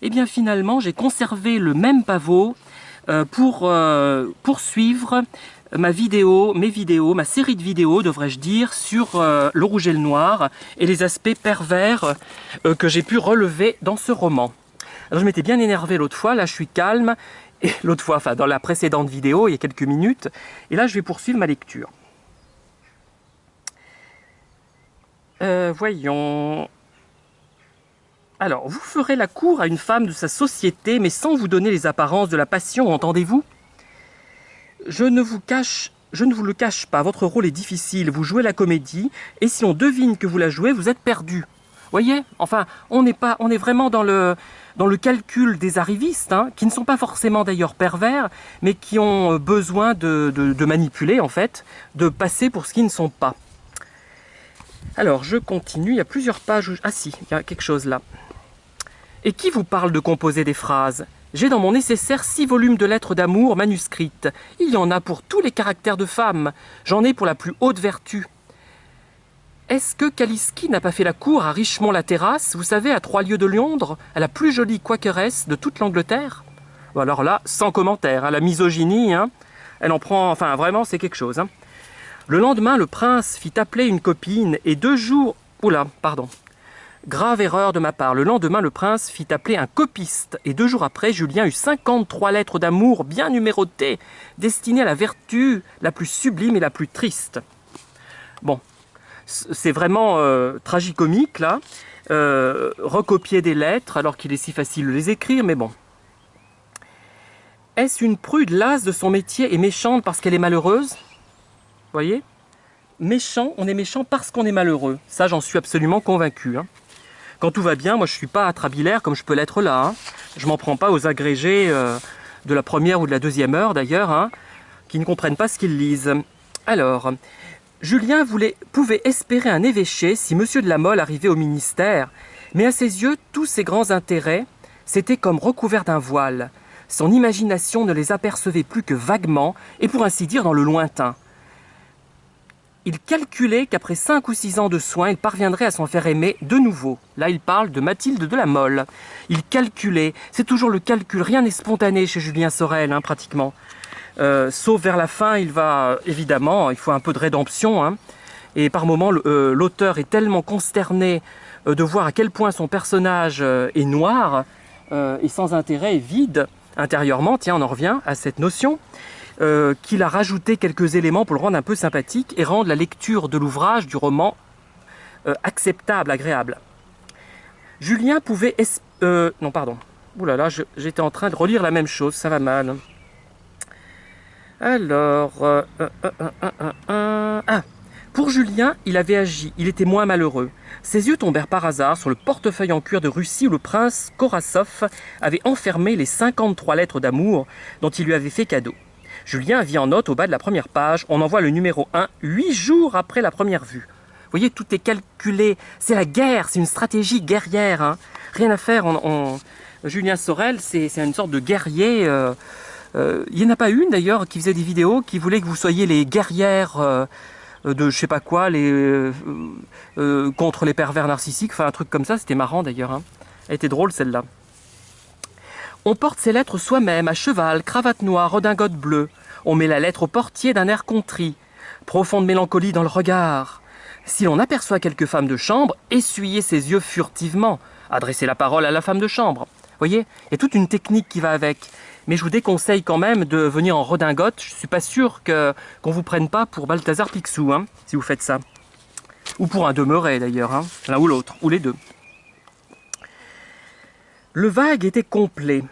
Et bien finalement, j'ai conservé le même pavot pour poursuivre ma série de vidéos, devrais-je dire, sur le rouge et le noir et les aspects pervers que j'ai pu relever dans ce roman. Alors je m'étais bien énervé l'autre fois, là je suis calme, et l'autre fois, enfin dans la précédente vidéo, il y a quelques minutes, et là je vais poursuivre ma lecture. Voyons... Alors, vous ferez la cour à une femme de sa société, mais sans vous donner les apparences de la passion, entendez-vous? Je ne vous le cache pas, votre rôle est difficile, vous jouez la comédie, et si on devine que vous la jouez, vous êtes perdu. Voyez? Enfin, on est vraiment dans le calcul des arrivistes, hein, qui ne sont pas forcément d'ailleurs pervers, mais qui ont besoin de manipuler, en fait, de passer pour ce qu'ils ne sont pas. Alors, je continue, il y a plusieurs pages où... Ah si, il y a quelque chose là. Et qui vous parle de composer des phrases? J'ai dans mon nécessaire 6 volumes de lettres d'amour manuscrites. Il y en a pour tous les caractères de femmes. J'en ai pour la plus haute vertu. Est-ce que Kaliski n'a pas fait la cour à Richmond-la-Terrasse, vous savez, à 3 lieues de Londres, à la plus jolie quakeresse de toute l'Angleterre? Alors là, sans commentaire, hein, la misogynie, hein, elle en prend... Enfin, vraiment, c'est quelque chose. Hein. Le lendemain, le prince fit appeler une copine et 2 jours... Oula, pardon. Grave erreur de ma part. Le lendemain, le prince fit appeler un copiste et 2 jours après, Julien eut 53 lettres d'amour bien numérotées, destinées à la vertu la plus sublime et la plus triste. Bon, c'est vraiment tragicomique, là. Recopier des lettres, alors qu'il est si facile de les écrire, mais bon. Est-ce une prude lasse de son métier et méchante parce qu'elle est malheureuse? Vous voyez? Méchant, on est méchant parce qu'on est malheureux. Ça, j'en suis absolument convaincu. Hein. Quand tout va bien, moi je suis pas atrabilaire comme je peux l'être là. Hein. Je m'en prends pas aux agrégés de la première ou de la deuxième heure d'ailleurs, hein, qui ne comprennent pas ce qu'ils lisent. Alors, Julien pouvait espérer un évêché si Monsieur de la Mole arrivait au ministère, mais à ses yeux, tous ses grands intérêts, c'était comme recouverts d'un voile. Son imagination ne les apercevait plus que vaguement, et pour ainsi dire dans le lointain. Il calculait qu'après 5 ou 6 ans de soins, il parviendrait à s'en faire aimer de nouveau. Là, il parle de Mathilde de la Mole. Il calculait, c'est toujours le calcul, rien n'est spontané chez Julien Sorel, hein, pratiquement. Sauf vers la fin, il va, évidemment, il faut un peu de rédemption. Hein, et par moments, l'auteur est tellement consterné de voir à quel point son personnage est noir et sans intérêt et vide intérieurement. Tiens, on en revient à cette notion. Qu'il a rajouté quelques éléments pour le rendre un peu sympathique et rendre la lecture de l'ouvrage, du roman, acceptable, agréable. Julien pouvait... non, pardon. Ouh là là, j'étais en train de relire la même chose, ça va mal. Alors... Ah, pour Julien, il avait agi, il était moins malheureux. Ses yeux tombèrent par hasard sur le portefeuille en cuir de Russie où le prince Korassov avait enfermé les 53 lettres d'amour dont il lui avait fait cadeau. Julien vit en note au bas de la première page, on envoie le numéro 1, 8 jours après la première vue. Vous voyez, tout est calculé, c'est la guerre, c'est une stratégie guerrière. Hein. Rien à faire, Julien Sorel, c'est une sorte de guerrier. Il n'y en a pas une d'ailleurs qui faisait des vidéos qui voulait que vous soyez les guerrières de je sais pas quoi, contre les pervers narcissiques, enfin un truc comme ça, c'était marrant d'ailleurs. Hein. Elle était drôle celle-là. On porte ses lettres soi-même, à cheval, cravate noire, redingote bleue. On met la lettre au portier d'un air contrit. Profonde mélancolie dans le regard. Si l'on aperçoit quelque femme de chambre, essuyez ses yeux furtivement. Adressez la parole à la femme de chambre. Voyez, il y a toute une technique qui va avec. Mais je vous déconseille quand même de venir en redingote. Je ne suis pas sûr qu'on ne vous prenne pas pour Balthazar Picsou, hein, si vous faites ça. Ou pour un demeuré d'ailleurs, hein, l'un ou l'autre, ou les deux. Le vague était complet.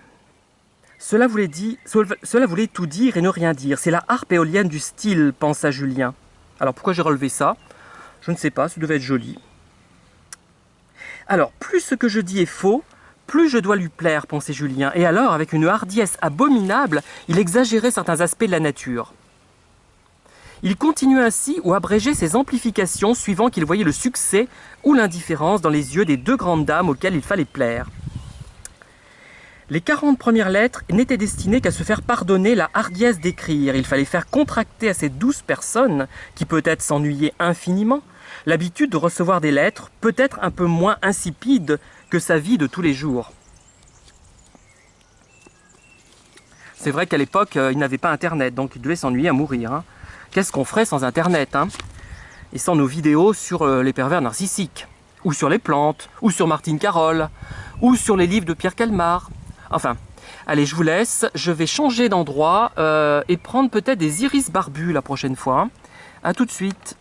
Cela voulait tout dire et ne rien dire. C'est la harpe éolienne du style, pensa Julien. Alors pourquoi j'ai relevé ça? Je ne sais pas, ça devait être joli. Alors, plus ce que je dis est faux, plus je dois lui plaire, pensait Julien. Et alors, avec une hardiesse abominable, il exagérait certains aspects de la nature. Il continuait ainsi ou abrégeait ses amplifications suivant qu'il voyait le succès ou l'indifférence dans les yeux des 2 grandes dames auxquelles il fallait plaire. Les 40 premières lettres n'étaient destinées qu'à se faire pardonner la hardiesse d'écrire. Il fallait faire contracter à ces douces personnes, qui peut-être s'ennuyaient infiniment, l'habitude de recevoir des lettres, peut-être un peu moins insipides que sa vie de tous les jours. C'est vrai qu'à l'époque, ils n'avaient pas Internet, donc ils devaient s'ennuyer à mourir. Hein. Qu'est-ce qu'on ferait sans Internet hein? Et sans nos vidéos sur les pervers narcissiques, ou sur les plantes, ou sur Martine Carole, ou sur les livres de Pierre Calmar. Enfin, allez, je vous laisse. Je vais changer d'endroit et prendre peut-être des iris barbus la prochaine fois. A tout de suite.